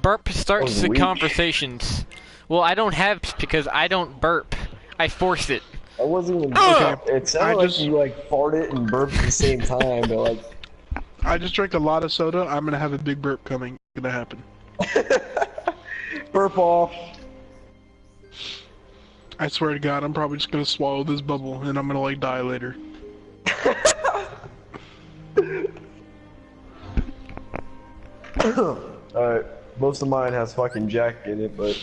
Burp starts the conversations. Well, I don't have because I don't burp. I force it. I wasn't even. Okay. It sounded like you like farted and burped at the same time, but like. I just drank a lot of soda. I'm gonna have a big burp coming. It's gonna happen. Burp off. I swear to God, I'm probably just gonna swallow this bubble and I'm gonna like die later. Alright, most of mine has fucking Jack in it, but.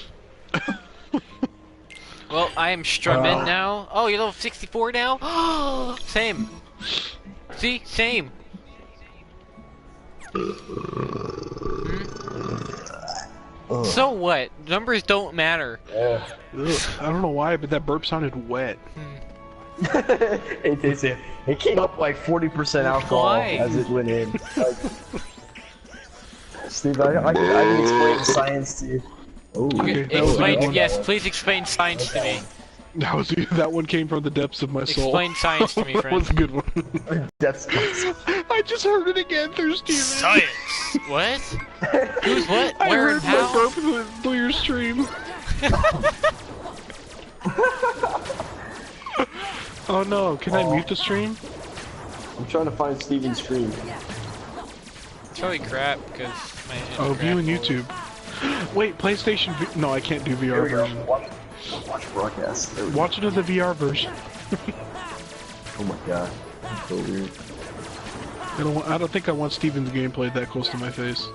Well, I am strung in now. Oh, you're level 64 now? Same. See? Same. So what? Numbers don't matter. Yeah. I don't know why, but that burp sounded wet. It came up like 40% alcohol as it went in. Like, Steve, I can explain science to you. Okay, yes, please explain science to me. That one came from the depths of my soul. Explain science to me, friend. That was a good one. Depths. I just heard it again through Steven. Science! What? Who's what? I Where heard and how? my burp through your stream. Oh no, can I mute the stream? I'm trying to find Steven's stream. It's probably crap, because my view on YouTube. Wait, PlayStation no, I can't do VR version. Watch broadcast. Watch it in the VR version. Oh my god. That's so weird. I don't think I want Steven's gameplay that close to my face.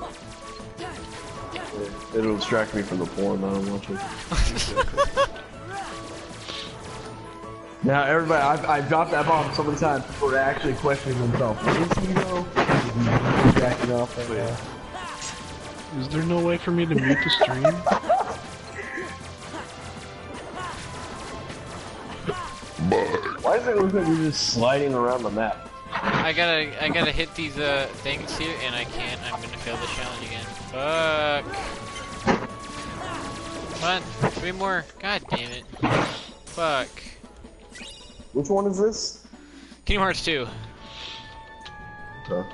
It'll distract me from the porn I don't watch it. Now everybody, I've dropped that bomb so many times people are actually questioning themselves. Is he though? Is he jacking off right now? Is there no way for me to mute the stream? Why does it look like you're just sliding around the map? I gotta hit these things here, and I can't. I'm gonna fail the challenge again. Fuck. Come on, 3 more. God damn it. Fuck. Which one is this? Kingdom Hearts 2. Okay.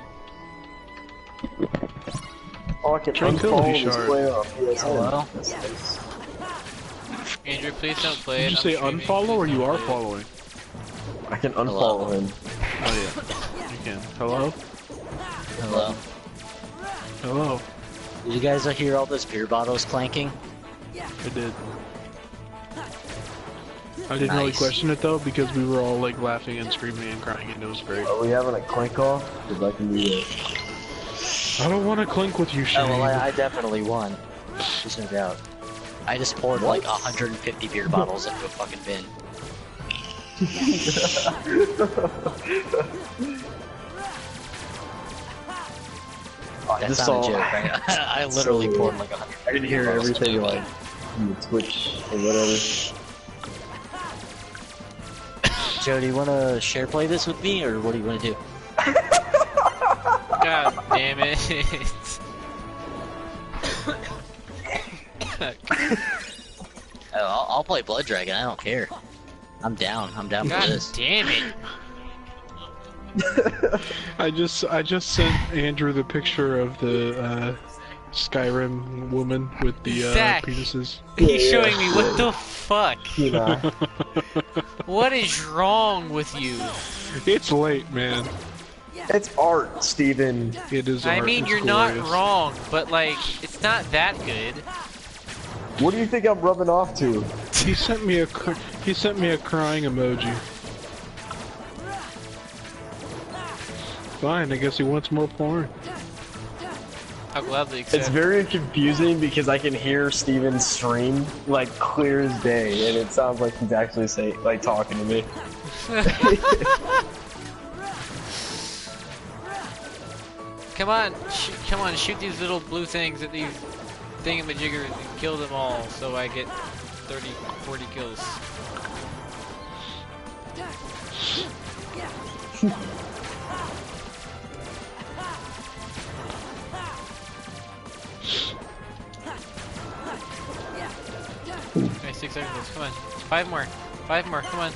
Oh, I can Tranquility unfollow this player on PSN. Hello? That's nice. Andrew, please don't play Did you say unfollow or you are following? I can unfollow him. Oh yeah, you can. Hello? Hello? Hello? Did you guys hear all those beer bottles clanking? I did. I didn't really question it though because we were all like laughing and screaming and crying and it was great. Are we having a clink off? Because I can do that. I don't want to clink with you, Shane. Oh well, I definitely won. There's no doubt. I just poured like 150 beer bottles into a fucking bin. That's not a joke, right? I literally poured like 100. I can hear everything like on the Twitch or whatever. Joe, do you want to share play this with me, or what do you want to do? God damn it. I'll play Blood Dragon, I don't care. I'm down for God this. damn it. I just sent Andrew the picture of the Skyrim woman with the Zach, penises. He's showing me what the fuck. Yeah. What is wrong with you? It's late, man. It's art, Steven. It is. I art. mean, It's you're glorious. not wrong, but like, it's not that good. What do you think I'm rubbing off to? He sent me a crying emoji. Fine, I guess he wants more porn. I'll gladly accept. It's very confusing because I can hear Steven's stream like clear as day, and it sounds like he's actually talking to me. Come on, shoot these little blue things at these thingamajiggers and kill them all so I get 30, 40 kills. Okay, 6 seconds, come on. 5 more, come on.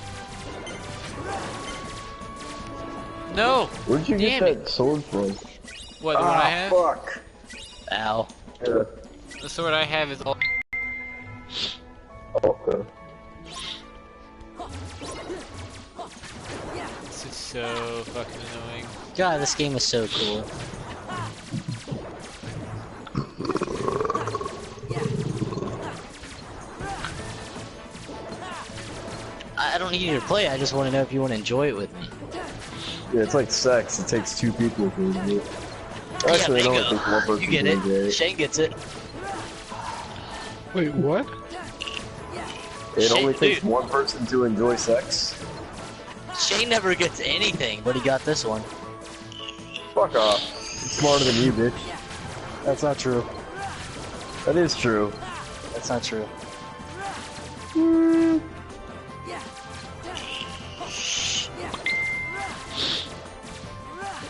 No! Where'd you get Damn that sword from? What, the one I have? Fuck. Ow. Yeah. The sword I have is all. Okay. This is so fucking annoying. God, this game is so cool. I don't need you to play, I just want to know if you want to enjoy it with me. Yeah, it's like sex. It takes two people to do it. Actually, yeah, it only takes one person you get to it. enjoy it. Shane gets it. Wait, what? It only Shane, takes dude. one person to enjoy sex? Shane never gets anything, but he got this one. Fuck off. He's smarter than you, bitch. That's not true. That is true. That's not true.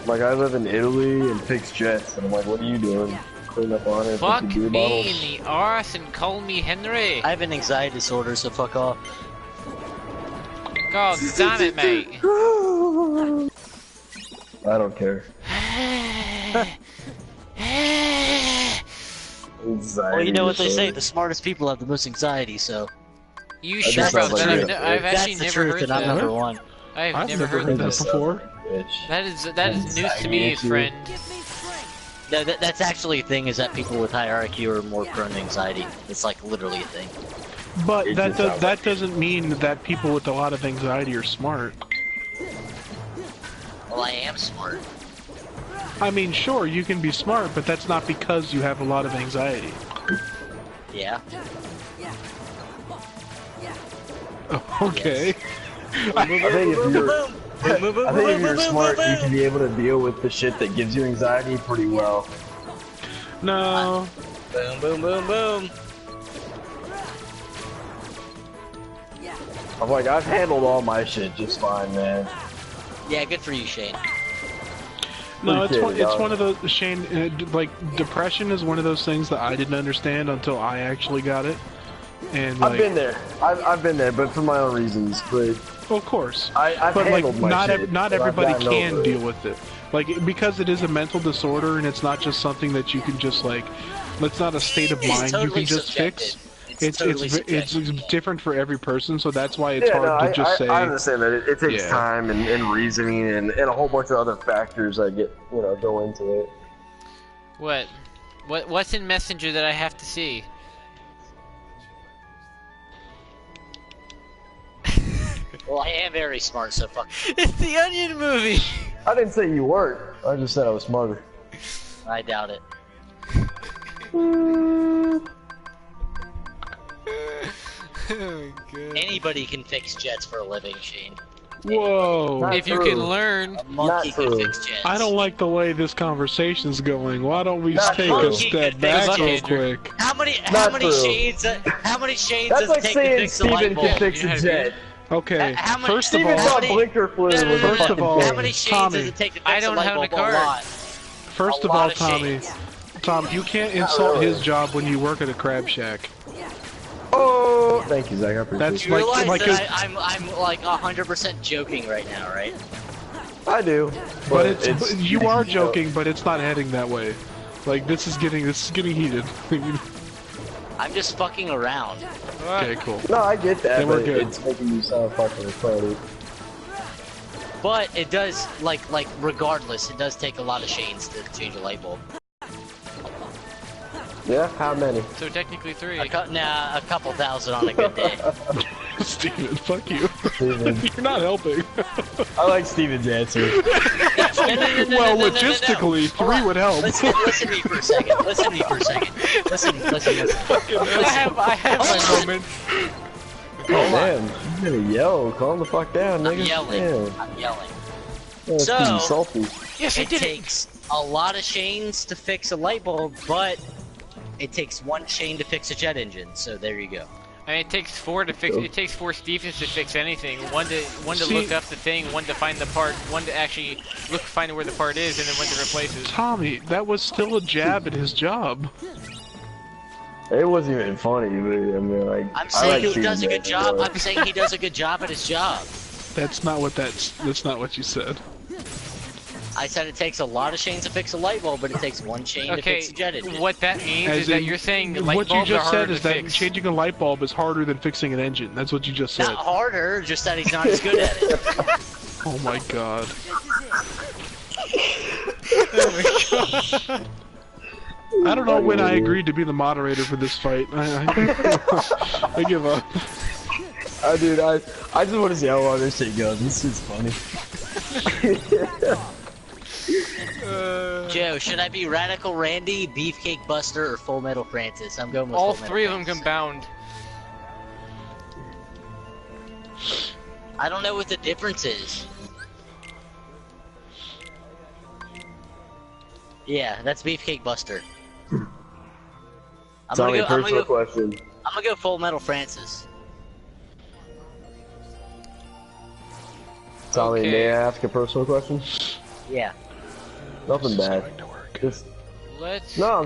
Like, I live in Italy and fix jets, and I'm like, what are you doing? Clean up on it, Fuck fix beer me bottles? in the arse and call me Henry. I have an anxiety disorder, so fuck off. God damn it, mate. I don't care. Anxiety Well, you know what they say, disorder. the smartest people have the most anxiety, so... You That sure just about sounds that? like I've, you. I've That's actually the never truth, heard and I'm that. number one. I've never heard heard that. that before. Bitch. That is news to me, Anxiety. friend. No, that's actually a thing, is that people with high IQ are more prone to anxiety. It's like literally a thing. But It that just sounds that doesn't mean that people with a lot of anxiety are smart. Well, I am smart. I mean, sure, you can be smart, but that's not because you have a lot of anxiety. Yeah. Okay. I think if you're smart, you can be able to deal with the shit that gives you anxiety pretty well. No. Boom, boom, boom, boom. I'm like, I've handled all my shit just fine, man. Yeah, good for you, Shane. No, it's Appreciate it, one dog. of those, Shane, like, depression is one of those things that I didn't understand until I actually got it. And, like, I've been there. I've been there, but for my own reasons. But well, of course. I've But, like, handled my not, shit. not but I've everybody gotten can over it. deal with it. Like, because it is a mental disorder and it's not just something that you can just, like, it's not a state of It's mind you totally can just subjective. fix. It's totally It's subjective. different for every person, so that's why it's Yeah, hard no, to just say. I understand that it takes Yeah. time and reasoning and a whole bunch of other factors that go into it. What? What's in Messenger that I have to see? Well, I am very smart, so fuck. It's the Onion movie. I didn't say you weren't. I just said I was smarter. I doubt it. Oh, God. Anybody can fix jets for a living, Shane. Whoa. Not If you true. can learn. A monkey Not can true. fix jets. I don't like the way this conversation's going. Why don't we Not take true. a step Good back luck, real Andrew. quick? How many Not true. shades? How many shades That's does like it take to saying fix a light Steven bulb? can fix You know a how to do jet. it? Okay, How many- first of Steven all, thought many- blinker fluid was a First of fucking all, How thing. many shades Tommy. does it take to fix I a don't light have bulb? the card. A lot. first A of all, lot of Tommy, shades. Tom, you can't insult really. his job when you work at a crab shack. Oh, thank you, Zach. I appreciate That's it. You realize like that I'm like 100% joking right now, right? I do, but it's you are joking, but it's not heading that way. Like this is getting heated. I'm just fucking around. Okay, cool. No, I get that, Then we're but good. it's making you sound fucking retarded. But it does, like regardless, it does take a lot of shades to change a light bulb. Yeah, how many? So technically 3. A couple thousand on a good day. Steven, fuck you. Steven. You're not helping. I like Steven's answer. Well, logistically, 3 would help. Listen to me for a second. Listen to me for a second. Listen. I have my moment. Oh man, you're gonna yell. Calm the fuck down, I'm nigga. yelling. Damn. I'm yelling. That's So- pretty salty. Yes, I It did it. takes a lot of chains to fix a light bulb, but it takes one chain to fix a jet engine. So there you go. I mean, it takes 4 to fix. It takes 4 Stephens to fix anything. One to See- look up the thing. One to find the part. One to actually find where the part is, and then one to replace it. Tommy, that was still a jab at his job. It wasn't even funny, but I mean, like. I'm I saying like he Steven's does a good answer, job. but- I'm saying he does a good job at his job. That's not what you said. I said it takes a lot of chains to fix a light bulb, but it takes one chain to Okay, fix a jet engine. what that means As is that in, you're saying light what you bulbs are just harder said to is that fix. changing a light bulb is harder than fixing an engine. That's what you just said. Not harder, just that he's not as good at it. Oh my god. I don't know when I agreed to be the moderator for this fight. I give up. Dude, I just want to see how long this shit goes. This shit's funny. Joe, should I be Radical Randy, Beefcake Buster, or Full Metal Francis? I'm going with All Full Metal three of them Francis. compound. I don't know what the difference is. Yeah, that's Beefcake Buster. I'm Tell me gonna personal go question. Full Metal Francis. Tommy, Okay. may I ask a personal question? Yeah. Nothing bad. Just Let's. no,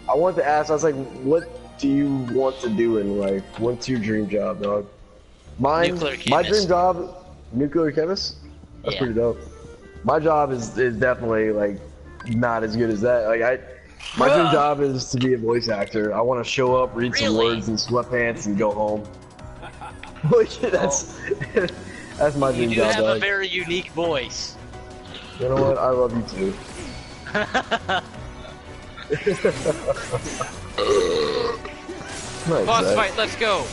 I wanted to ask. I was like, what do you want to do in life? What's your dream job, dog? Nuclear My chemist. dream job, nuclear chemist. That's Yeah. pretty dope. My job is definitely like not as good as that. Like my dream job is to be a voice actor. I want to show up, read some Really? words in sweatpants, and go home. Like that's that's my You dream do job, have a dog. very unique voice. You know what? I love you too. Nice, Boss Zach. fight, let's go.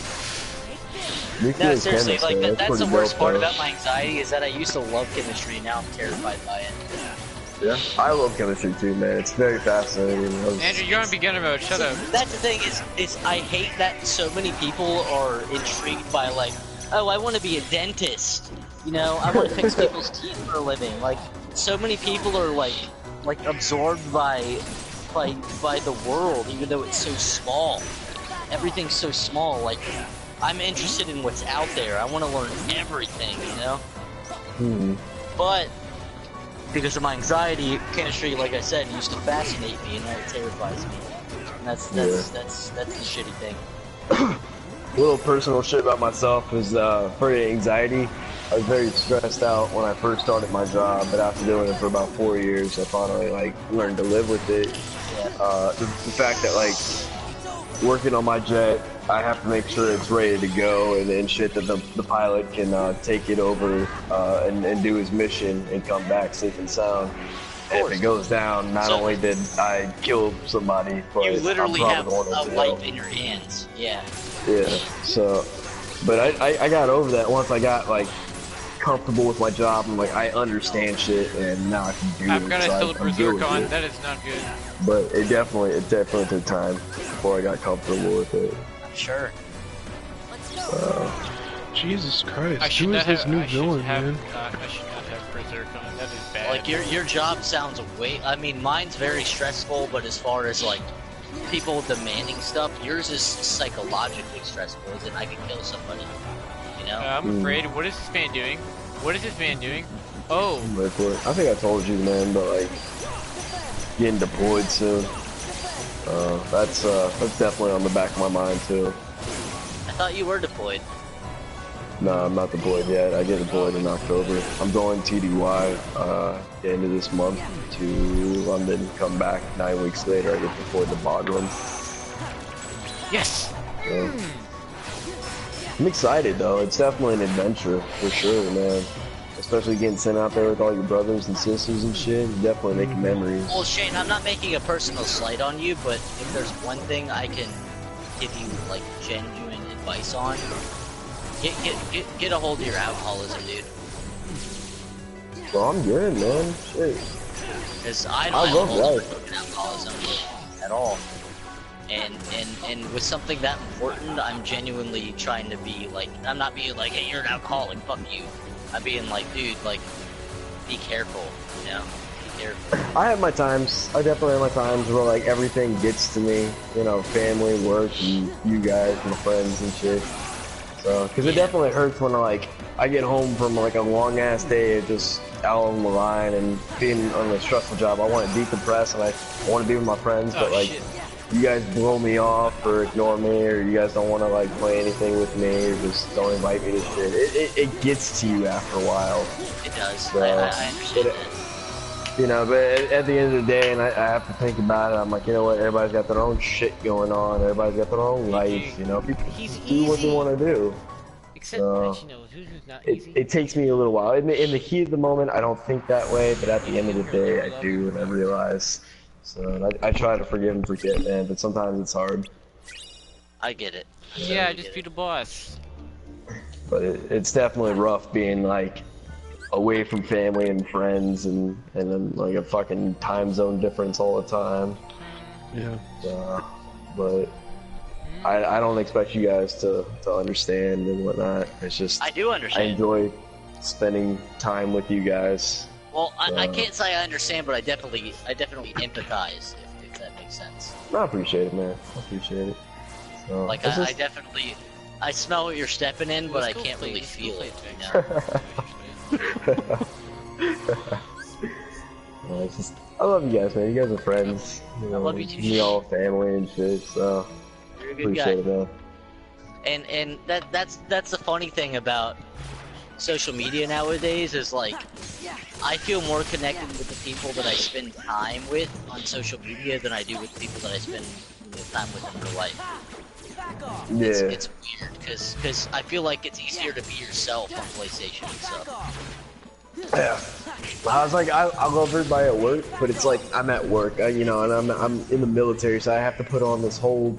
Nuclear No, seriously, chemist, like man, that's the pretty worst dope, part though. about my anxiety is that I used to love chemistry, now I'm terrified by it. Yeah, I love chemistry too, man. It's very fascinating. Andrew, you're on beginner mode. Shut up. That's the thing is I hate that so many people are intrigued by like, oh, I want to be a dentist. You know, I want to fix people's teeth for a living. Like, so many people are like absorbed by the world, even though it's so small. Everything's so small. Like, I'm interested in what's out there. I want to learn everything. You know, but because of my anxiety, chemistry, like I said, used to fascinate me, and now it terrifies me. And that's the shitty thing. Little personal shit about myself is for anxiety. I was very stressed out when I first started my job, but after doing it for about 4 years, I finally like learned to live with it. The fact that like working on my jet, I have to make sure it's ready to go and shit that the pilot can take it over and do his mission and come back safe and sound. And if it goes down, not So- only did I kill somebody, but You literally I'm have probably a going to life jail. in your hands. Yeah. Yeah, so, but I got over that once I got like comfortable with my job and like I understand shit and now I can do it. I've got a so still I'm good with berserk on. it. That is not good. But it definitely took time before I got comfortable with it. Sure. Jesus Christ, I should who is not this have. new I should villain, have. man? I should not have berserk on. That is bad. Like your job sounds way. I mean, mine's very stressful, but as far as like people demanding stuff, yours is psychologically stressful. As in, I could kill somebody. You know. I'm afraid. What is this man doing? What is this man doing? Oh, Wait for it. I think I told you, man, but like getting deployed soon. That's definitely on the back of my mind too. I thought you were deployed. No, I'm not deployed yet. I get deployed in October. I'm going TDY the end of this month to London, come back 9 weeks later. I get deployed to Bagram. yes. So, I'm excited though. It's definitely an adventure for sure, man. Especially getting sent out there with all your brothers and sisters and shit. You're definitely making memories. Well, Shane, I'm not making a personal slight on you, but if there's one thing I can give you like genuine advice on, get a hold of your alcoholism, dude. So I'm good, man. Shit. Because I I don't love have a hold life. of alcoholism at all. And with something that important, I'm genuinely trying to be like, I'm not being like, hey, you're an alcoholic, fuck you. I'm being like, dude, like, be careful, you know? Be careful. I have my times. I definitely have my times where like everything gets to me. You know, family, work, and you guys, my friends and shit. So, because it definitely hurts when I get home from like a long ass day of just out on the line and being on a stressful job. I want to decompress and I want to be with my friends, but like shit. you guys blow me off or ignore me, or you guys don't want to like play anything with me, or just don't invite me to shit. It gets to you after a while. It does. So, I understand it- that. You know, but at the end of the day, and I have to think about it, I'm like, you know what, everybody's got their own shit going on, everybody's got their own life, you know, people do what they want to do. Except, actually, no, who's not easy? It takes me a little while. In the heat of the moment, I don't think that way, but at the end of the day, I do, and I realize. So I try to forgive and forget, man, but sometimes it's hard. I get it. Yeah, just be the boss. But it's definitely rough being, like, away from family and friends and then like a fucking time zone difference all the time. Yeah. But I don't expect you guys to understand and whatnot. It's just I do understand. I enjoy spending time with you guys. Well, I can't say I understand, but I definitely empathize if that makes sense. I appreciate it, man. I appreciate it. So, like I definitely smell what you're stepping in, but I can't really feel it. You know? It's just, I love you guys, man. You guys are friends. You know, I love you too. We all family and shit. So You're a good appreciate guy. it, man. And that's the funny thing about social media nowadays is like I feel more connected with the people that I spend time with on social media than I do with people that I spend time with in real life. Yeah. It's weird because I feel like it's easier to be yourself on PlayStation and stuff. Yeah. I was like, I'll go over everybody at work, but it's like I'm at work, you know, and I'm in the military, so I have to put on this whole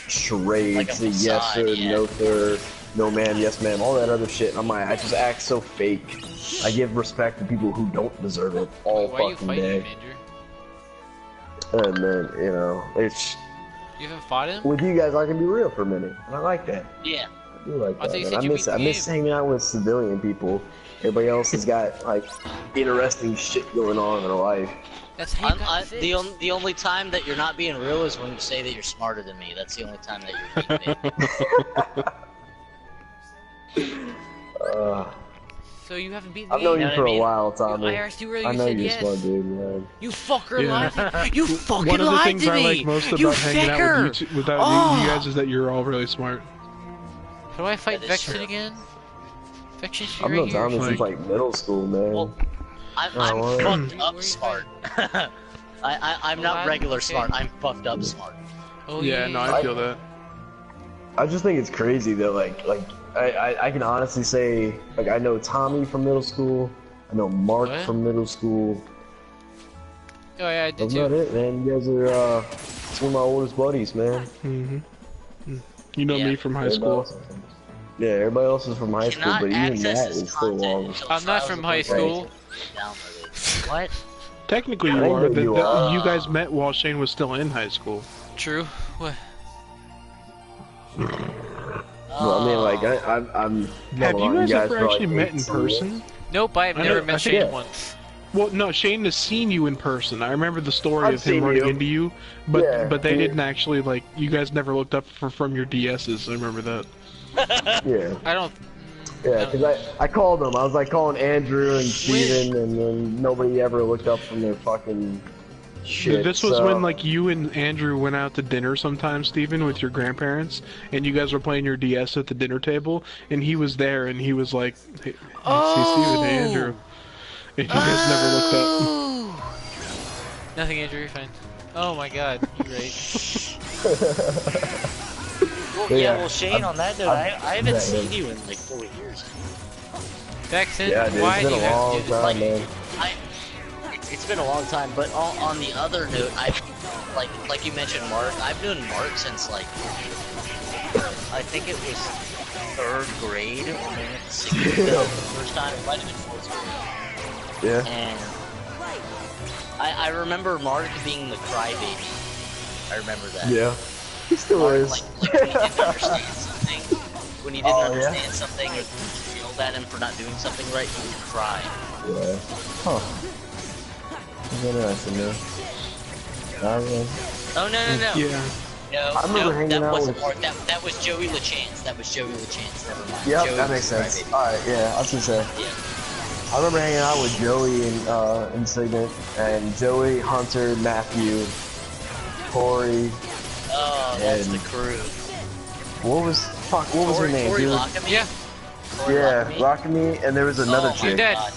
charade, Like a say yes facade, sir, yeah. no sir, no ma'am, yes ma'am, all that other shit. I'm like, I just act so fake. I give respect to people who don't deserve it all Why are you fucking fighting day. him, Andrew? And then, you know, it's You haven't fought him? with you guys, I can be real for a minute, and I like that. Yeah. I do like I thought you that. said Man. you beat the I miss game. hanging out with civilian people. Everybody else has got like interesting shit going on in their life. That's how you got fixed. The only time that you're not being real is when you say that you're smarter than me. That's the only time that you're being me. So you haven't beaten I've the known game? you for a while, I Tommy. asked you earlier, I you know said you're yes. a smart dude, man. You fucker Yeah. lied. You fucking One of the lied things to I me. like most You about hanging out faker. with you, without Oh. you guys is that you're all really smart. How do I fight That is Vexen true. again? Vexen should be I've right known here. Tommy since Like- like middle school, man. Well, I'm Oh, fucked well. up smart. I'm not regular Okay. smart. I'm fucked up smart. Oh Yeah, no, I feel that. I just think it's crazy that like I can honestly say like I know Tommy from middle school. I know Mark What? from middle school. Oh yeah, I did That's about too. it, man. You guys are two of my oldest buddies, man. You know Yeah. me from high Everybody school. else- Yeah, everybody else is from high school, Cannot but even access that this is still content long. until I'm not Trials from of high the school. Downloaded. What? Technically, I you know are. you are. You guys met while Shane was still in high school. True. What? Well, I mean, like I'm. Have known you guys for, ever like, actually met in 18 person? years. Nope, I have I never know- I met think- Shane Yeah. once. Well, no, Shane has seen you in person. I remember the story I've of him seen running you. into you, but Yeah, they yeah. didn't actually like. You guys never looked up from your DSs. I remember that. Yeah, I don't. yeah, because I called them. I was like calling Andrew and Steven, and then nobody ever looked up from their fucking shit. This was so- when like you and Andrew went out to dinner sometime, Steven, with your grandparents, and you guys were playing your DS at the dinner table, and he was there, and he was like, "Hey, see Steven, hey Andrew," and you guys never looked up. Oh! Nothing, Andrew. You're fine. Oh my God, you're right. Well, Yeah, yeah, well, Shane, on that note, I haven't yeah, seen you in like 4 years. Vexen, Yeah, dude, why it's do been you a have long to do this? time, Like, man. It's been a long time, but on the other note, like you mentioned Mark, I've known Mark since like I think it was 3rd grade when we went to sixth grade the first time. It might have been 4th grade. Yeah. And I remember Mark being the crybaby. I remember that. Yeah. He still Mark, is. like when he didn't understand something, when he didn't Oh, yeah? understand something, or you yelled at him for not doing something right, he would cry. Yeah. Huh. That's interesting, man. Oh no. Yeah. No, I remember no, hanging that out wasn't with- Mark. That was Joey LaChance. That was Joey LaChance. Never mind. Yep, Joey that makes was the sense. crybaby. Alright, yeah, I was gonna say. Yeah. I remember hanging out with Joey in Signet, and Joey, Hunter, Matthew, Corey. Oh, that's And- the crew. What was her name, Corey dude? Lockamy? Yeah. Corey Yeah, Lockamy? Rockamy, and there was another Oh my chick. Dead. God.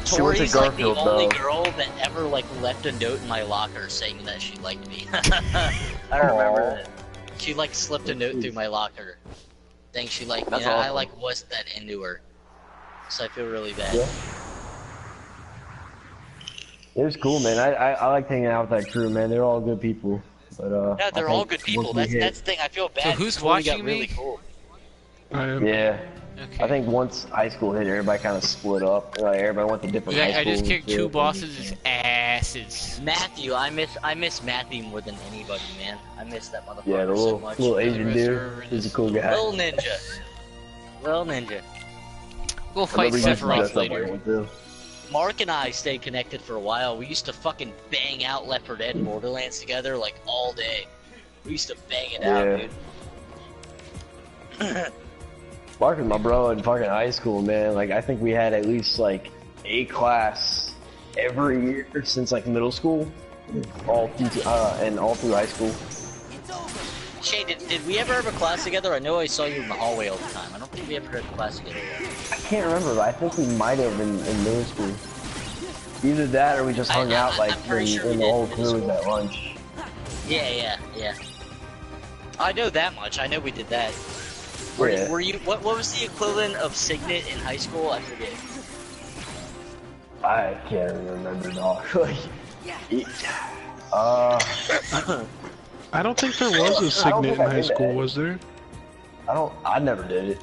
She went to Tori's like the Garfield, only though. girl that ever like left a note in my locker saying that she liked me. I remember that. She like slipped a note through my locker, saying she liked me. That's And I awesome. like wasn't that into her, so I feel really bad. Yeah. It was cool, man. I like hanging out with that crew, man. They're all good people. But Yeah, they're I all think good people. once we That's hit- the thing. I feel bad. So who's before we got watching really me? cool. I am. Yeah. Okay. I think once high school hit, everybody kind of split up. Like everybody went to different high I schools. just kicked and two shit. bosses' asses. Matthew, I miss Matthew more than anybody, man. I miss that motherfucker Yeah, the so little much. little The Asian rest dude. are in He's a this cool guy. Little ninja. Little ninja. We'll I fight remember he used to dress Sephiroth up like later. one, too. Mark and I stayed connected for a while. We used to fucking bang out Left 4 Dead and Borderlands together like all day. We used to bang it out, dude. Mark was my bro in fucking high school, man. Like I think we had at least like a class every year since like middle school, all through high school. Shane, did we ever have a class together? I know I saw you in the hallway all the time. I don't think we ever had a class together. I can't remember, but I think we might have in middle school. Either that or we just hung out like I'm pretty sure when we the did whole in middle crew was school. at lunch. Yeah. I know that much. I know we did that. Yeah. Were you? What was the equivalent of Signet in high school? I forget. I can't remember, dog. I don't think there was a I don't Signet think in I high did school, that. was there? I never did it.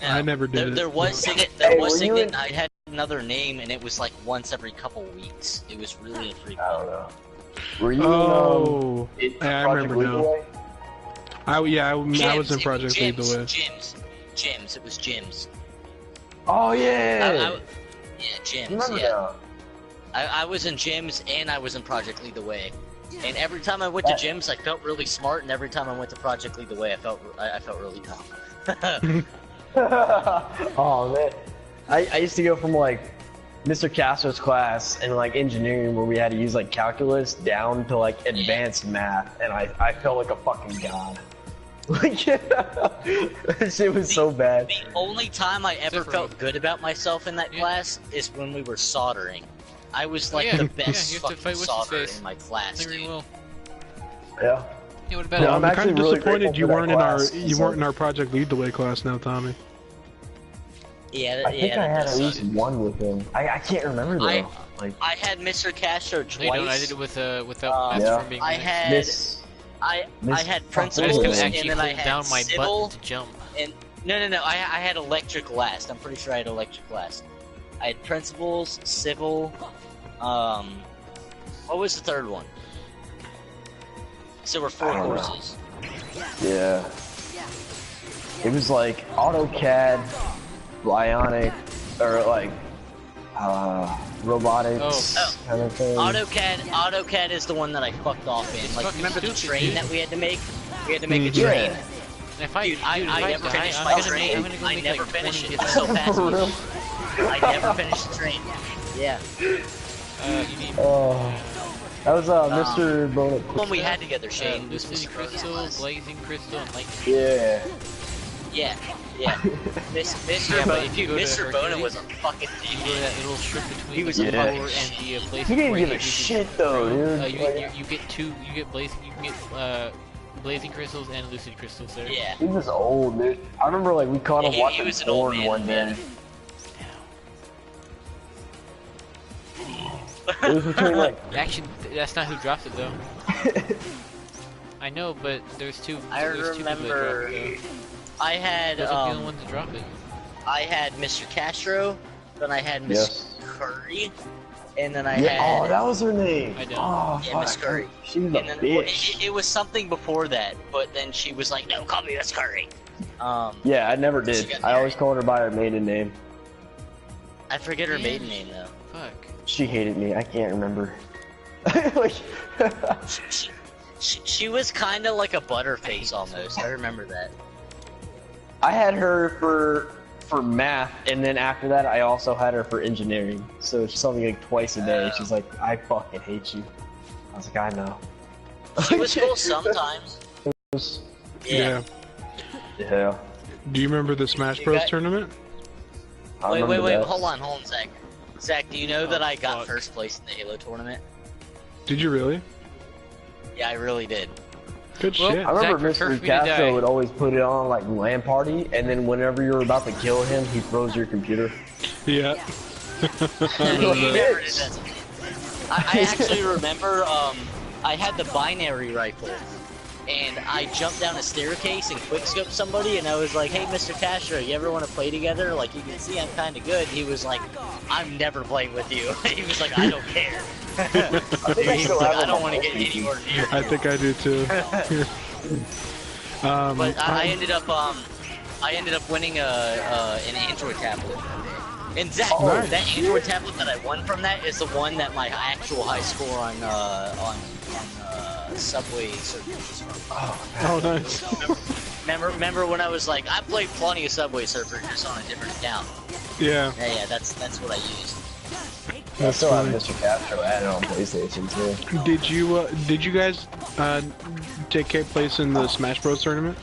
I never did it. There was Signet. Hey, There was were you Signet. in- And I had another name, and it was like once every couple weeks. It was really I infrequent. don't know. Were you Oh, in yeah, I Project remember now. Leadway? I was in Gyms, Project Lead the Way. Gyms. It was gyms. Oh yeah. Yeah, gyms. Remember Yeah. now? I was in gyms and I was in Project Lead the Way. And every time I went to gyms, I felt really smart, and every time I went to Project Lead the Way, I felt really dumb. Oh man, I used to go from like Mr. Castro's class and like engineering where we had to use like calculus down to like advanced math, and I felt like a fucking god. Like that shit was so bad. The only time I ever Different. felt good about myself in that Yeah. class is when we were soldering. I was like Yeah, the yeah, best you have to fucking fight what's-his-face. solderer in my class, Clearing dude. will. Yeah. Yeah, what about Well, Yeah, I'm I'm kind actually of really disappointed grateful you for that weren't in our class, you weren't in our Project Lead the Way class now, Tommy. Yeah, I think I that had does at least suck. one with him. I can't remember though. I- Like I had Mr. Castro No, twice. you don't. I did it without Uh, Master Yeah. from being I there. had Miss. I Miss had fucking I principals, just Wilson. couldn't and actually then I hold had down my civil, button to jump. and no, I had electric last. I'm pretty sure I had electric last. I had principals, civil, what was the third one? So there were four I don't know. courses. Yeah. It was like AutoCAD, Bionic, or like robotics Oh. kind of thing. AutoCAD is the one that I fucked off in. Like, fucking remember the stupid, train dude. that we had to make? We had to make a Mhm. train. Yeah. And if I, Dude, I never die, finished I'm my gonna train. I'm gonna go I make never like finished 20 it. It's so fast. For real? I never finished the train. Yeah. You need Oh, that was Mr. Bonnet. One we had together, Shane. This Lucid was Crystal, Blazing Crystal, and Light. Yeah. Yeah. Mr. Yeah, but Bo- if you dude, go to Mr. Bona Hercules, was a fucking You go to that little strip He between was the a core fucking and the place. He didn't where give a uses shit though, dude. you get you get Blazing Crystals and Lucid Crystals there. Yeah. He was old, dude. I remember like we caught him Yeah, he watching was an old porn man, one day. man. It was between like Actually, that's not who drops it though. I know, but there's two. I there's two people that remember drop it, I had though. Those are the only ones to drop it. I had Mr. Castro, then I had Miss Yes. Curry, and then I yeah, had oh, that was her name. I don't. Oh, Yeah, Miss fuck. Curry. She was a and then well, bitch. it was something before that, but then she was like, "No, call me Miss Curry." Yeah, I never She did. got I always married. called her by her maiden name. I forget her Yeah. maiden name though. Fuck. She hated me. I can't remember. Like, She was kind of like a butterface almost. I remember that. I had her for math, and then after that, I also had her for engineering. So she saw me like twice a day. She's like, "I fucking hate you." I was like, "I know." She was cool sometimes. Yeah. Yeah. Do you remember the Smash You Bros got- tournament? I Wait, remember that. hold on a sec. Zach, do you know that I got fuck. first place in the Halo tournament? Did you really? Yeah, I really did. Good Well, shit. I remember Zach, Mr. prefer for me to die. Castro would always put it on like LAN party, and then whenever you're about to kill him, he throws your computer. Yeah. I He love never that. did that. I actually remember I had the binary rifle, and I jumped down a staircase and quickscoped somebody, and I was like, "Hey, Mr. Castro, you ever want to play together? Like, you can see I'm kind of good." He was like, "I'm never playing with you." He was like, "I don't care." He was like, "I don't want to get anywhere near I you." think I do too. But I ended up winning an Android tablet. And Zach, Nice. that Android tablet that I won from that is the one that my actual high score on Subway Surfers is from. Oh, nice. Remember when I was like, I played plenty of Subway Surfers just on a different account. Yeah, Yeah, that's what I used. I that's still have funny. Mr. Castro added on PlayStation too. Did you guys take place in the Smash Bros tournament?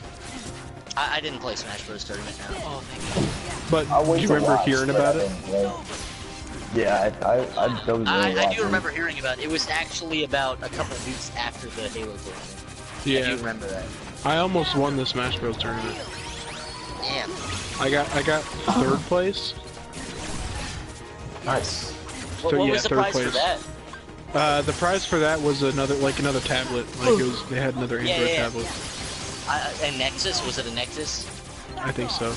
I didn't play Smash Bros. Tournament now. Oh, thank God. But I do went you to remember watch, hearing but about I it? didn't play. Yeah, I was really I do watching. remember hearing about it. It was actually about a couple of weeks after the Halo tournament. I do Yeah, remember that. I almost won the Smash Bros tournament. Damn. I got third place. Nice. What yeah, was the third prize place. for that? The prize for that was another tablet. Like they had another Android yeah. tablet. A Nexus? Was it a Nexus? I think so.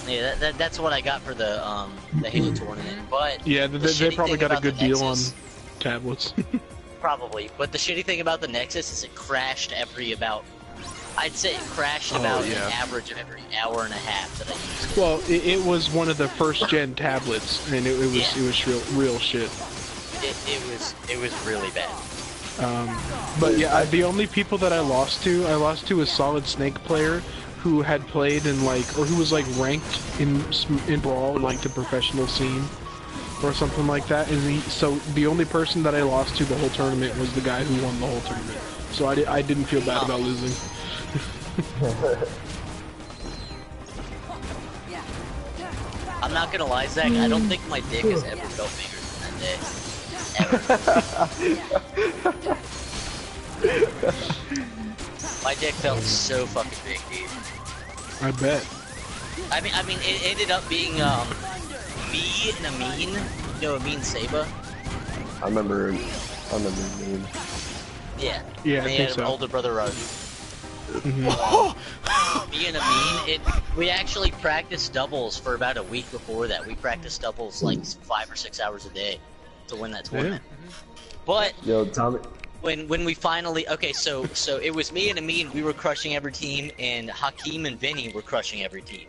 Yeah, that's what I got for the Halo tournament. But Yeah, the they shitty probably thing got a about the good deal on Nexus- tablets. Probably. But the shitty thing about the Nexus is it crashed I'd say it crashed about yeah. an average of every hour and a half that I used it. Well, it was one of the first gen tablets, and it was real shit. It was really bad. But yeah, the only people that I lost to a Solid Snake player who had played in or who was ranked in Brawl, like the professional scene or something like that. And so the only person that I lost to the whole tournament was the guy who won the whole tournament. So I didn't feel bad about losing. I'm not gonna lie, Zach, I don't think my dick has ever felt bigger than that day. Ever. My dick felt so fucking big, dude. I bet. I mean, it ended up being me and Amin. You know Amin Saba? I remember me. Yeah. Yeah, I Me think and so. older brother Raju. Mhm. Me and Amin, we actually practiced doubles for about a week before that. We practiced doubles like 5 or 6 hours a day to win that tournament. But Yo, Tommy. when we finally so it was me and Amin, we were crushing every team, and Hakeem and Vinny were crushing every team.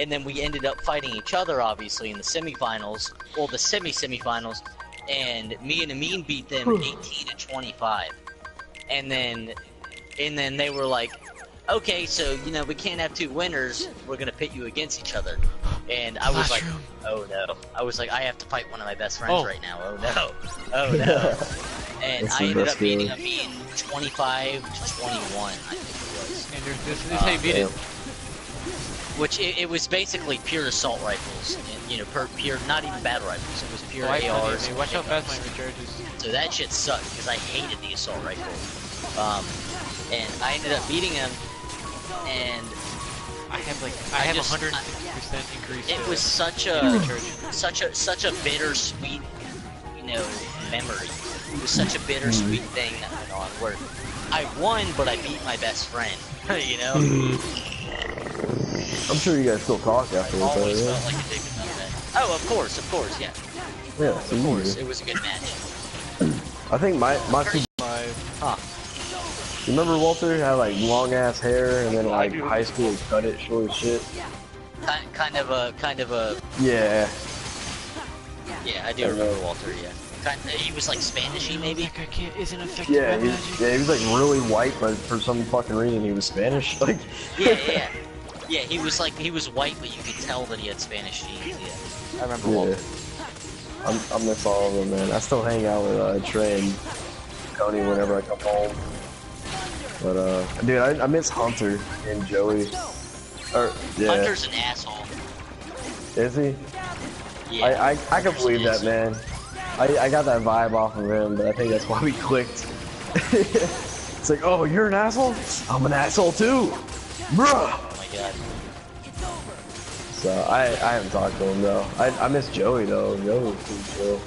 And then we ended up fighting each other, obviously, in the semifinals, well, the semi-semifinals, and me and Amin beat them 18-25. And then they were like, okay, so, we can't have two winners, we're gonna pit you against each other. And I was like, oh no. I was like, I have to fight one of my best friends right now, oh no. Oh no. And That's I the ended best up beating feeling. Amin 25-21, I think it was. And this is how you beat it. Which it was basically pure assault rifles, and, pure, not even battle rifles. It was pure Watch ARs. watch how fast mine recharges. So that shit sucked because I hated the assault rifle. And I ended up beating him, and I have I 150% increase. it was such a bittersweet, memory. It was such a bittersweet thing that went on where I won, but I beat my best friend. I'm sure you guys still talk afterwards. Always Yeah. felt like a dick about that. Oh, of course, yeah. Yeah, Of course, it was a good match. I think my Huh. you remember Walter had long ass hair, and then high school he cut it short as shit. Kind of a. Yeah. Yeah, I do remember Walter. Yeah. He was Spanishy, maybe. That guy isn't affected Yeah, by magic. he was really white, but for some fucking reason he was Spanish. Yeah. Yeah, he was white, but you could tell that he had Spanish genes. Yeah, I remember Walter. I miss all of them, man. I still hang out with Trey and Tony whenever I come home. But dude, I miss Hunter and Joey. Yeah. Hunter's an asshole. Is he? Yeah. I can believe that, man. I got that vibe off of him, but I think that's why we clicked. It's like, oh, you're an asshole? I'm an asshole too, bruh. Oh my god. So I haven't talked to him though. I miss Joey though. Joey was pretty chill.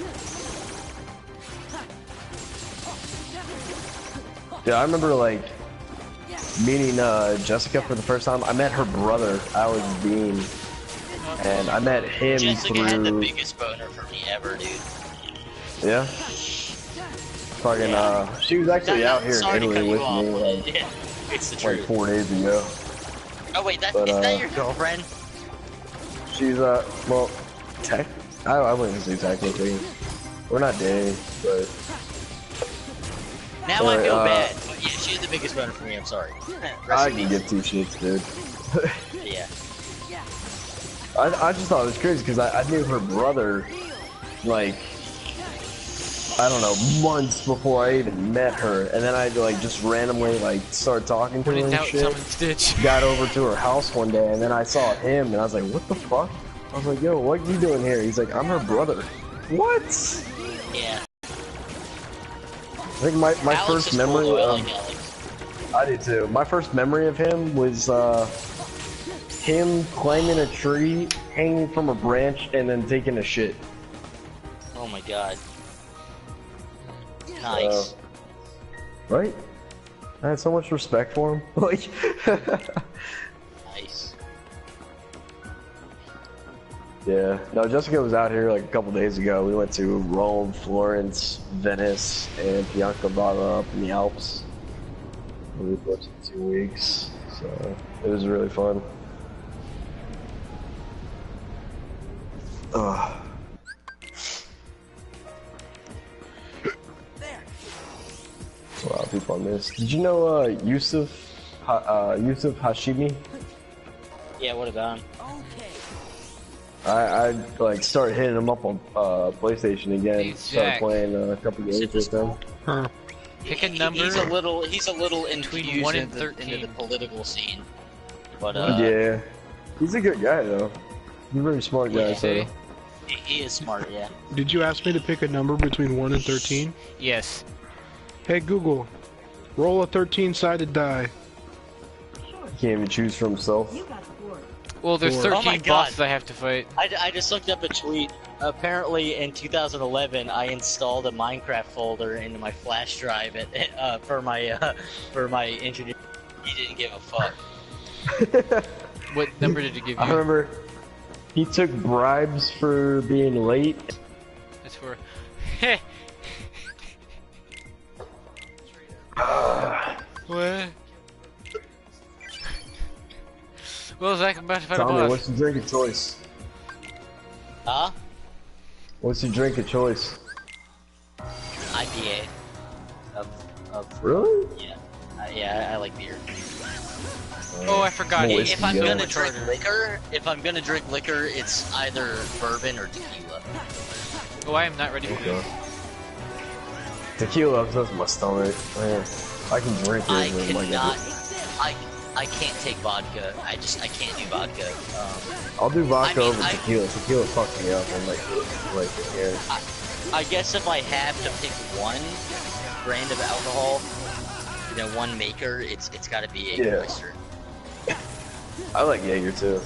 Yeah, I remember like meeting Jessica for the first time. I met her brother, Alex Bean, and I met him Jessica through. had the biggest boner for me ever, dude. Yeah. Fucking she was actually out here in Sorry to cut Italy you with off, me but like, yeah, it's the like truth. 4 days ago. Oh wait, But, is that your girlfriend? She's well, I wouldn't say technically. We're not dating, but Now I feel bad, but yeah, she's the biggest boner for me. I'm sorry. I can give two shits, dude. Yeah. I just thought it was crazy because I knew her brother, like, I don't know, months before I even met her, and then I like just randomly like started talking to her and shit. Got over to her house one day, and then I saw him, and I was like, what the fuck? I was like, yo, what are you doing here? He's like, I'm her brother. What? Yeah. I think my Alex first is memory cool, though. I of like Alex. I did too. My first memory of him was him climbing a tree, hanging from a branch, and then taking a shit. Oh my god. Nice. Right? I had so much respect for him. Like, Nice. yeah. No, Jessica was out here like a couple days ago. We went to Rome, Florence, Venice, and Bianca brought her up in the Alps. We lived for 2 weeks, so it was really fun. Ugh. A lot of people on this. Did you know Yusuf Hashimi? Yeah, what about him? I like started hitting him up on PlayStation again. Hey, Started Jack. playing a couple games with him. Huh. Pick a number. He's a little between infused 1 and into 13. the political scene. But Yeah, he's a good guy though. He's a very smart guy. you say? So he is smart, yeah. Did you ask me to pick a number between 1 and 13? Yes. Hey Google, roll a 13-sided die. he can't even choose for himself. Well, there's Four. 13 Oh my God. bosses I have to fight. I just looked up a tweet. Apparently, in 2011, I installed a Minecraft folder into my flash drive for my engineer. He didn't give a fuck. What number did it give I you? remember he took bribes for being late. That's for. What? Well, Zach, I'm about to fight a Tommy, boss. what's your drink of choice? Huh? What's your drink of choice? IPA. Really? Yeah. Yeah, I like beer. Oh, I forgot. No, If I'm yeah. gonna drink liquor, it's either bourbon or tequila. Oh, I am not ready for Okay. this. Tequila upsets my stomach. Man, I can drink it. I and, like, cannot. I can't take vodka. I can't do vodka. I'll do vodka I mean, over tequila. Tequila fucks me up. I'm like yeah. I guess if I have to pick one brand of alcohol, one maker, it's got to be Jägermeister. I like Jaeger too.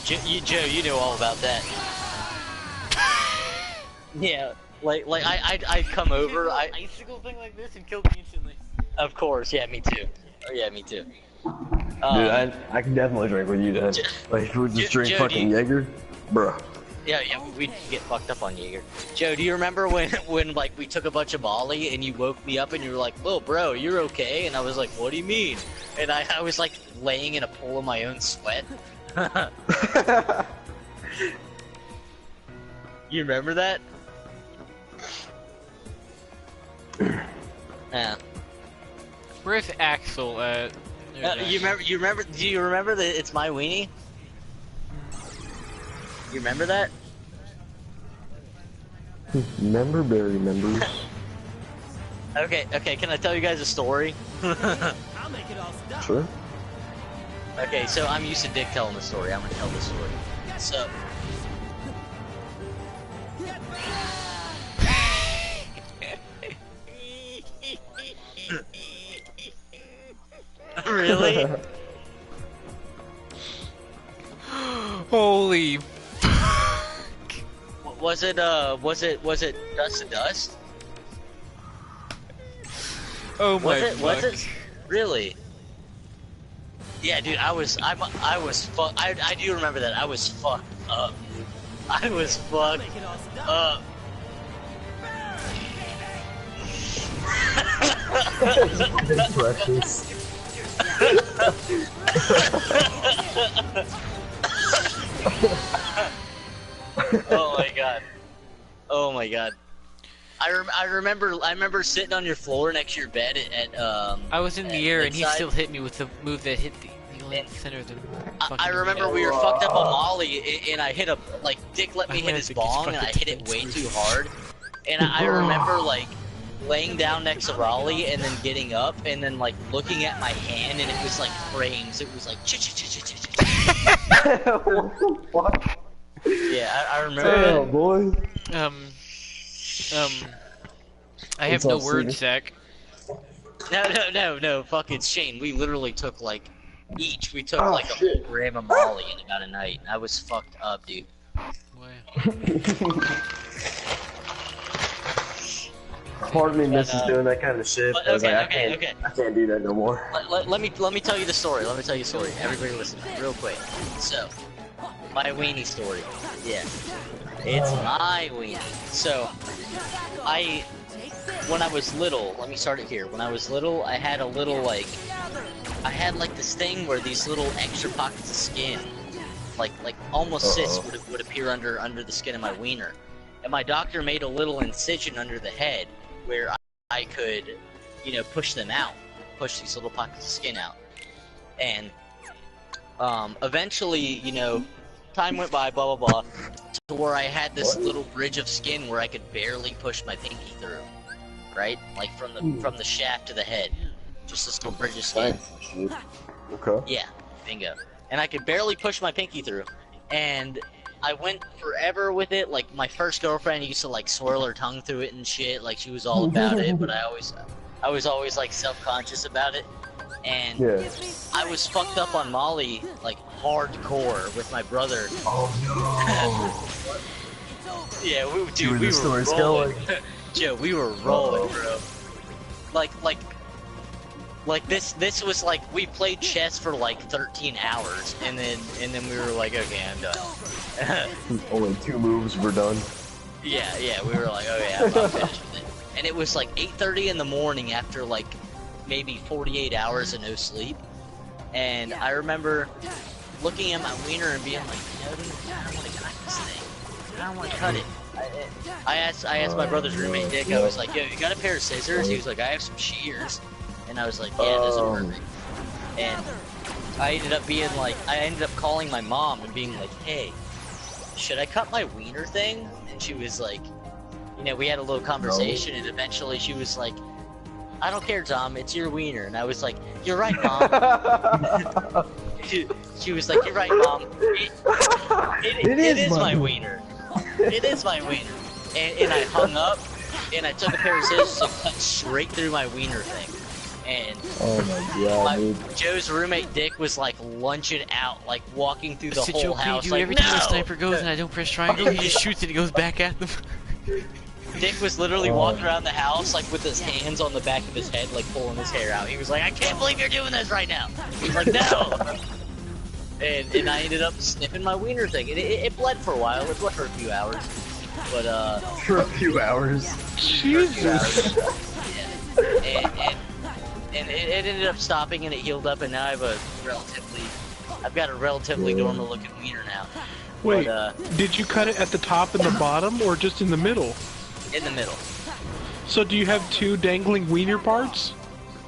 Yeah, Joe, you know all about that. Yeah, like I'd come over. Icicle thing like this and killed me instantly. Of course, yeah, me too. Oh yeah, me too. Dude, I can definitely drink with you then. Like if we just drink Joe, fucking Jaeger, bruh. Yeah, we'd get fucked up on Jaeger. Joe, do you remember when like we took a bunch of Molly and you woke me up and you were like, "Whoa, bro, you're okay?" And I was like, "What do you mean?" And I was like laying in a pool of my own sweat. You remember that? Yeah. Where's Axel at? You remember? Do you remember that it's my weenie? You remember that? Member berry members. Okay. Can I tell you guys a story? Sure. Okay, so I'm used to Dick telling the story. I'm gonna tell the story. So, Really? Holy. Was it Dust to Dust? Oh my Was fuck. it? Really? Yeah, dude, I do remember that. I was fucked up. I was fucked up. Precious. Oh my god. Oh my god. I remember sitting on your floor next to your bed at I was in the air and he inside. still hit me with the move that hit the center of the fucking I remember head. we were fucked up on Molly, and I hit Dick let me I'm hit gonna his have to get bong, and I fucking hit it way screwed. too hard. And I remember, like, laying down next to Raleigh, and then getting up, and then, like, looking at my hand, and it was, like, frames. It was, like, What? Yeah, I remember Damn, that. boy. I have What's no up, words, Steven? Zach. No, fucking Shane. We literally took, like, we took, Oh, like, a shit. whole gram of Molly in about a night. I was fucked up, dude. Wow. Part of me misses doing that kind of shit. but I was okay, like, okay. I can't do that no more. Let me tell you the story. Let me tell you the story. Everybody listen, real quick. So, my weenie story. Yeah. It's my weenie. So, when I was little, let me start it here. When I was little, I had a little, like, this thing where these little extra pockets of skin, like almost cysts would appear under the skin of my wiener. And my doctor made a little incision under the head where I could, push them out, push these little pockets of skin out. And eventually, time went by, blah blah blah, to where I had this little bridge of skin where I could barely push my pinky through, right? Like from the shaft to the head, just this little bridge of skin. Okay. Yeah, bingo. And I could barely push my pinky through, and I went forever with it. Like, my first girlfriend used to, like, swirl her tongue through it and shit. Like, she was all about it, but I was always, like, self-conscious about it. And Yeah. I was fucked up on Molly, like, hardcore with my brother. Oh Yeah, we where the were story's rolling. going. Joe, we were rolling, bro. Like this was like, we played chess for like 13 hours, and then we were like, okay, I'm done. Only 2 moves were done. Yeah, we were like, okay, I'm finished with it. And it was like 8:30 in the morning after like maybe 48 hours of no sleep. And I remember looking at my wiener and being like, dude, I don't want to cut this thing. I don't want to cut it. I asked my brother's roommate Dick. I was like, yo, you got a pair of scissors? He was like, I have some shears. And I was like, yeah, those are perfect. And I ended up calling my mom and being like, hey, should I cut my wiener thing? And she was like, we had a little conversation, and eventually she was like, I don't care, Tom, it's your wiener. And I was like, you're right, Mom. She was like, you're right, Mom. It is my wiener. It is my wiener. And I hung up, and I took a pair of scissors and cut straight through my wiener thing. And Oh my god, dude. Joe's roommate Dick was like lunching out, like walking through the It's a whole joke, house. dude. Like, Every time no! the sniper goes and I don't press triangle, he just shoots it and it goes back at them. Dick was literally walking around the house, like with his hands on the back of his head, like pulling his hair out. He was like, I can't believe you're doing this right now. He's like, no! And I ended up sniffing my wiener thing. It bled for a while. It bled for a few hours. But, For a few hours. Jesus. And it ended up stopping, and it healed up, and now I've got a relatively normal looking wiener now. Wait, But, did you cut it at the top and the bottom, or just in the middle? in the middle. So do you have 2 dangling wiener parts?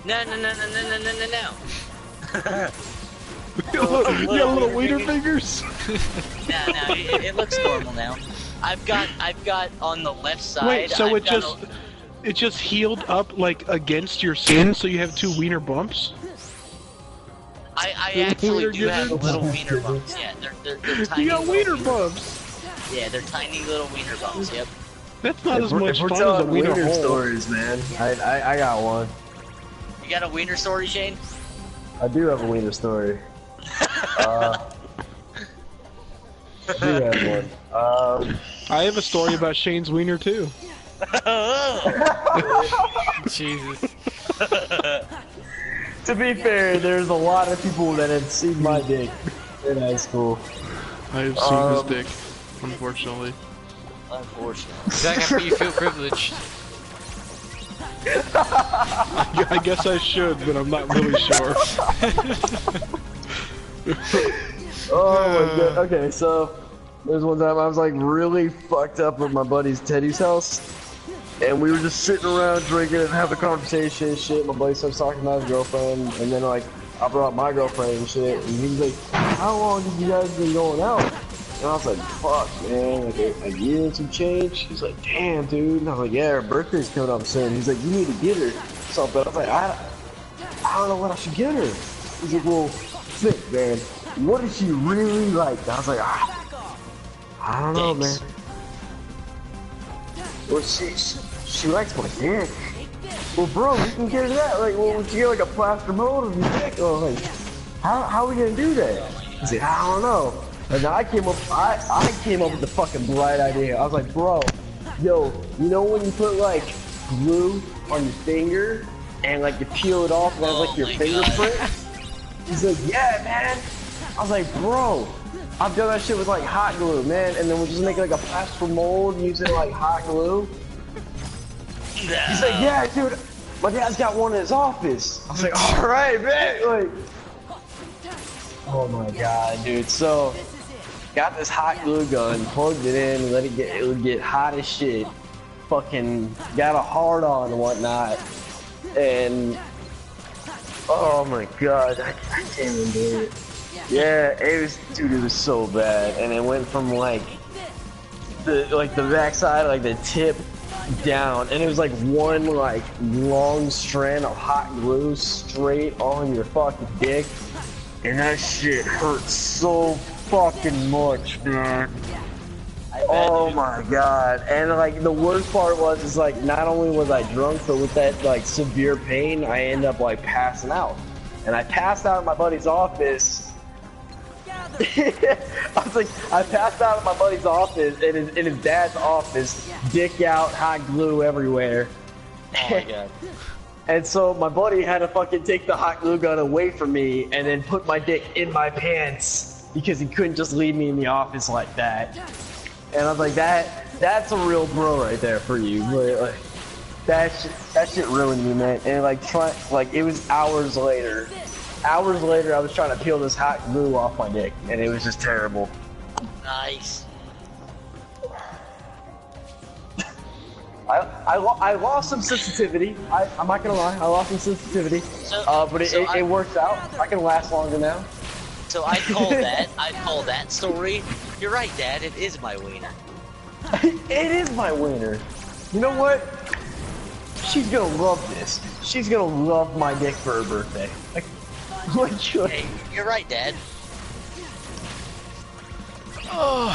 No. You got little wiener fingers? No, it looks normal now. I've got on the left side. Wait, so I've got it just healed up like against your skin, so you have 2 wiener bumps? I actually do have gizzards? little wiener bumps. Yeah, they're tiny. You got little wiener bumps! Yeah, they're tiny little wiener bumps. Yep. That's not as much If we're fun as a telling wiener wiener hole. stories, man, I got one. You got a wiener story, Shane? I do have a wiener story. I do have one. I have a story about Shane's wiener too. Jesus. To be fair, there's a lot of people that have seen my dick in high school. I have seen his dick, unfortunately. Unfortunately. Zach, I bet you feel privileged. I guess I should, but I'm not really sure. Oh my god. Okay, so there's one time I was like really fucked up at my buddy's Teddy's house. And we were just sitting around drinking and having a conversation and shit. My buddy starts talking about his girlfriend, and then like I brought my girlfriend and shit, and he was like, "How long have you guys been going out?" And I was like, "Fuck, man, like a year and some change." He's like, "Damn, dude." And I was like, "Yeah, her birthday's coming up soon." He's like, "You need to get her something." I was like, I don't know what I should get her." He's like, "Well, think, man. What does she really like?" I was like, I don't know, man. Well, she likes my dick. Well, bro, we can get her that. Like, well, we can get like a plaster mold of your dick. Or like, how are we gonna do that? He's like, I don't know. And then I came up with the fucking bright idea. I was like, bro, yo, you know when you put like glue on your finger and like you peel it off and it has like your fingerprint? He's like, yeah, man. I was like, bro, I've done that shit with like hot glue, man, and then we'll just make like a plaster mold using like hot glue. He's like, yeah, dude, my dad's got one in his office. I was like, all right, man. Like, oh my god, dude. So, got this hot glue gun, plugged it in, let it get hot as shit. Fucking got a hard on and whatnot, and oh my god, I can't even do it. Yeah, it was so bad, and it went from like the backside, like the tip down, and it was like one like long strand of hot glue straight on your fucking dick, and that shit hurt so fucking much, man. Oh my god. And like the worst part is like not only was I drunk, but with that like severe pain, I ended up like passing out, and I passed out in my buddy's office. I passed out in my buddy's office, in his dad's office, dick out, hot glue everywhere. Oh my god. And so my buddy had to fucking take the hot glue gun away from me and then put my dick in my pants because he couldn't just leave me in the office like that. And I was like, that's a real bro right there for you. But, like, that shit ruined me, man. And it was hours later. Hours later, I was trying to peel this hot glue off my dick, and it was just terrible. Nice. I lost some sensitivity. I'm not gonna lie, I lost some sensitivity. But it works out. I can last longer now. So I'd call that story. You're right, Dad. It is my wiener. It is my wiener. You know what? She's gonna love this. She's gonna love my dick for her birthday. Hey, you're right, Dad. Oh.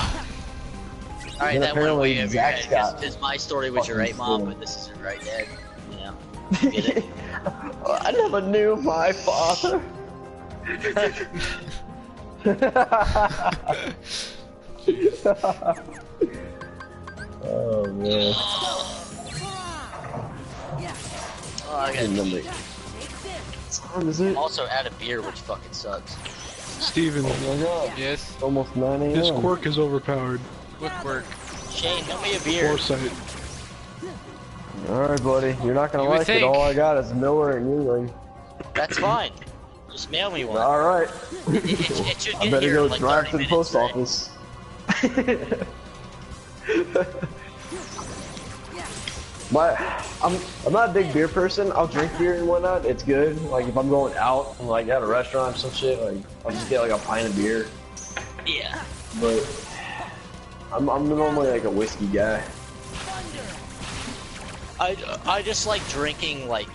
Alright, that went way over your Zach's head, because my story was your right, Mom, but this isn't right, Dad. You know? Get it? I never knew my father. Oh, man. Oh, I got What time is it? also out of beer, which fucking sucks. Steven, Oh my god. Yes. Almost 9 a.m. his quirk is overpowered. What quirk? Shane, help me a beer. Foresight. Alright, buddy. You're not gonna You would like it. think. All I got is Miller and Ewing. That's fine. Just mail me one. Alright. It should I get better here go in like drive 30 to the minutes, post right? office. I'm not a big beer person. I'll drink beer and whatnot. It's good. Like if I'm going out, like at a restaurant or some shit, like I'll just get like a pint of beer. Yeah. But I'm normally like a whiskey guy. I just like drinking like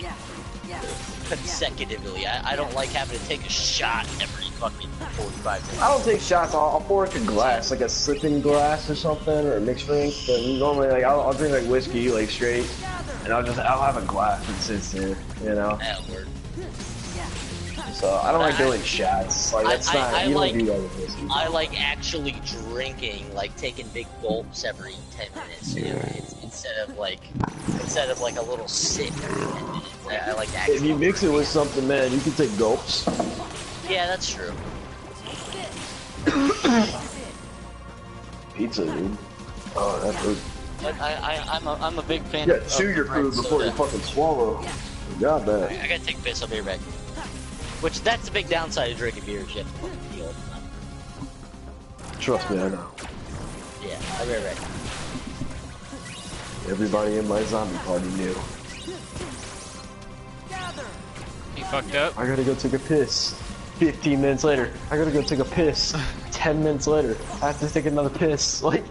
consecutively. I don't like having to take a shot every fucking 45 minutes. I don't take shots. I'll pour it in glass, like a sipping glass or something, or a mixed drink. But normally, like I'll drink like whiskey, like straight. and I'll have a glass that sits there, you know. Yeah, word. So I don't like doing shots. Like that's not. I You like don't do that with whiskey. I like actually drinking, like taking big gulps every 10 minutes, you know, instead of like a little sip every 10 minutes. I like actually. If you mix it with something, man, you can take gulps. Yeah, that's true. Pizza, dude. Oh, that's good. But I'm a big fan Yeah, of chew your red food before soda. you fucking swallow. God, that. I gotta take a piss, I'll be right back. Which, that's the big downside of drinking beer, is you have to fucking pee all the time. Trust me, I know. Yeah, I'll be right back. Everybody in my zombie party knew. You fucked up? I gotta go take a piss. 15 minutes later, I gotta go take a piss. 10 minutes later, I have to take another piss. Like,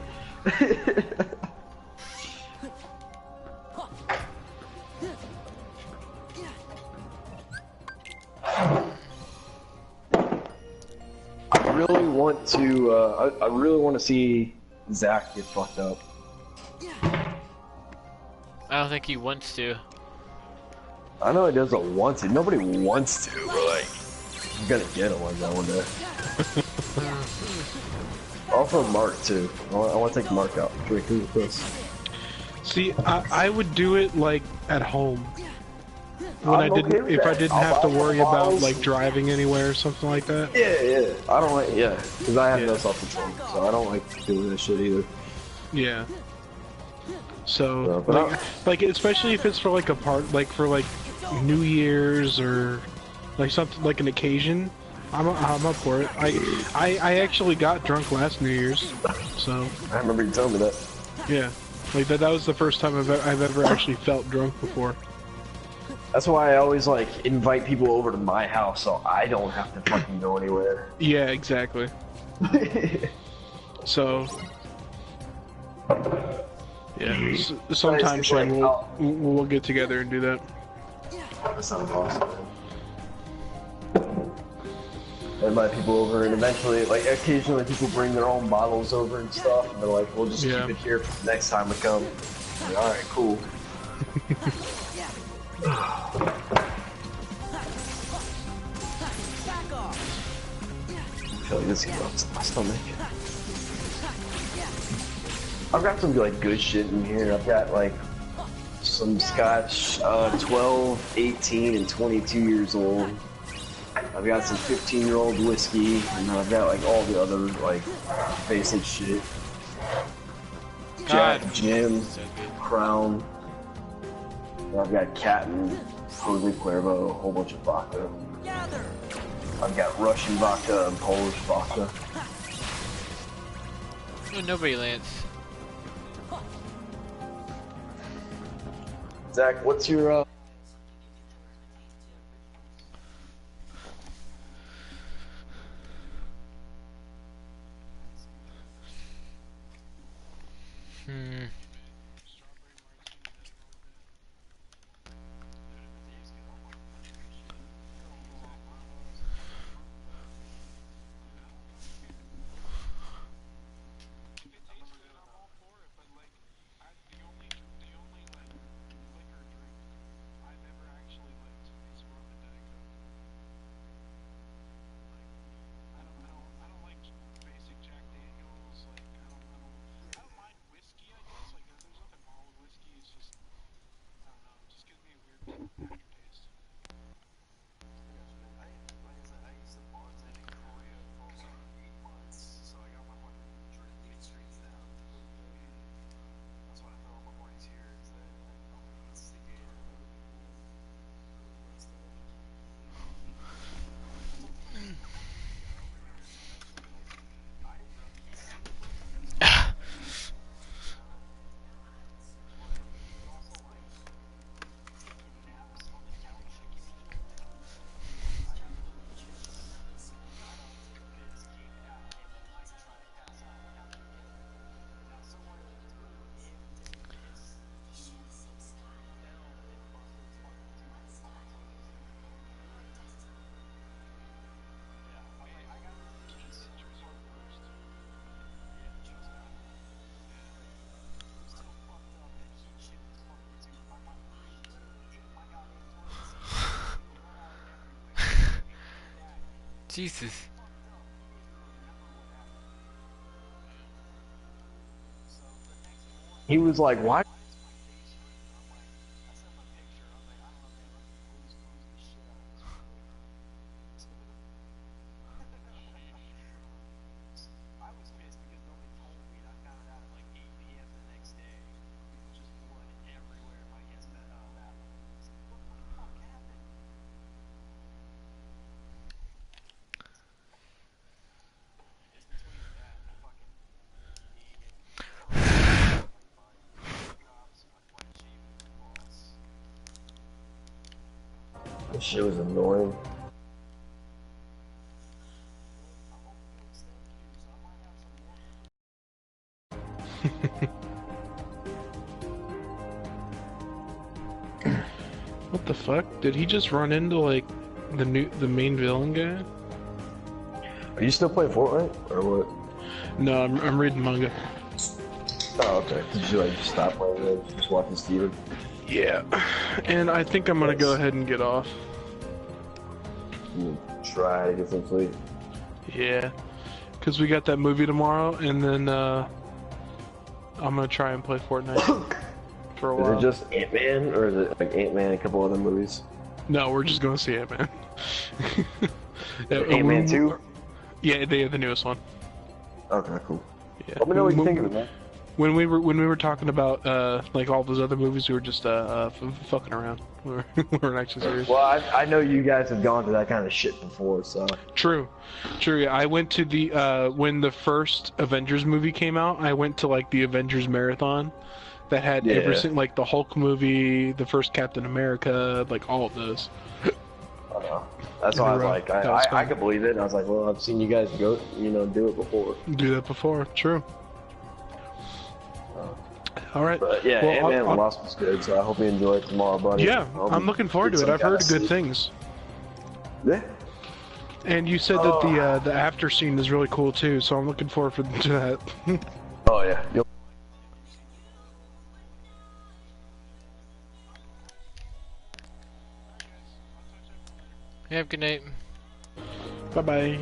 I really want to. I really want to see Zach get fucked up. I don't think he wants to. I know he doesn't want to. Nobody wants to, but like, I'm gonna get him like that one day. Also, Mark too. I want to take Mark out drinking with us. See, I would do it like at home when I'm okay with if I that. didn't I'll have to buy worry about bottles. like driving anywhere or something like that. Yeah, yeah. I don't like, yeah, because I have no Yeah. self-control, so I don't like doing this shit either. Yeah. So, but like especially if it's for like a for like New Year's or like something like an occasion, I'm up for it. I actually got drunk last New Year's, so I remember you telling me that. yeah, like that was the first time I've ever actually felt drunk before. That's why I always like invite people over to my house so I don't have to fucking go anywhere. Yeah, exactly. So yeah, sometime It's Shane, like, we'll get together and do that. That sounds awesome. Invite people over, and eventually, like, occasionally people bring their own bottles over and stuff, and they're like, we'll just Yeah. keep it here for the next time we come. Like, alright, cool. I feel like this is my stomach. I've got some like good shit in here. I've got like some scotch, 12, 18, and 22 years old. I've got some 15-year-old whiskey, and then I've got like all the other like basic shit. Jack, God. Jim, So good. Crown. And I've got Captain, Jose Cuervo, a whole bunch of vodka. I've got Russian vodka and Polish vodka. Oh, nobody, Lance. Zach, what's your Hmm. Jesus. He was like, "Why?" This shit was annoying. What the fuck? Did he just run into like the main villain guy? Are you still playing Fortnite or what? No, I'm reading manga. Oh, okay. Did you like just stop playing it? Just watching Steven? Yeah, and I think I'm gonna go ahead and get off. You try to get some sleep. Yeah, because we got that movie tomorrow, and then I'm gonna try and play Fortnite for a while. Is it just Ant-Man, or is it like Ant-Man and a couple other movies? No, we're just gonna see it, man. Ant-Man 2? Yeah, the newest one. Okay, cool. Yeah. Let me know what you think of it, man. When we were talking about like all those other movies, we were just fucking around. We weren't actually serious. Well, I know you guys have gone through that kind of shit before, so. True. Yeah, I went to the when the first Avengers movie came out. I went to like the Avengers marathon that had every single, like the Hulk movie, the first Captain America, like all of those. That's why I was like, was I could believe it. And I was like, well, I've seen you guys do it before. Do that before, true. All right. But yeah, well, Ant-Man and Wasp was good, so I hope you enjoy it tomorrow, buddy. Yeah, I'm looking forward to it. I've heard good things. Yeah. And you said that the after scene is really cool too, so I'm looking forward to that. Oh yeah. Yeah, good night. Bye bye.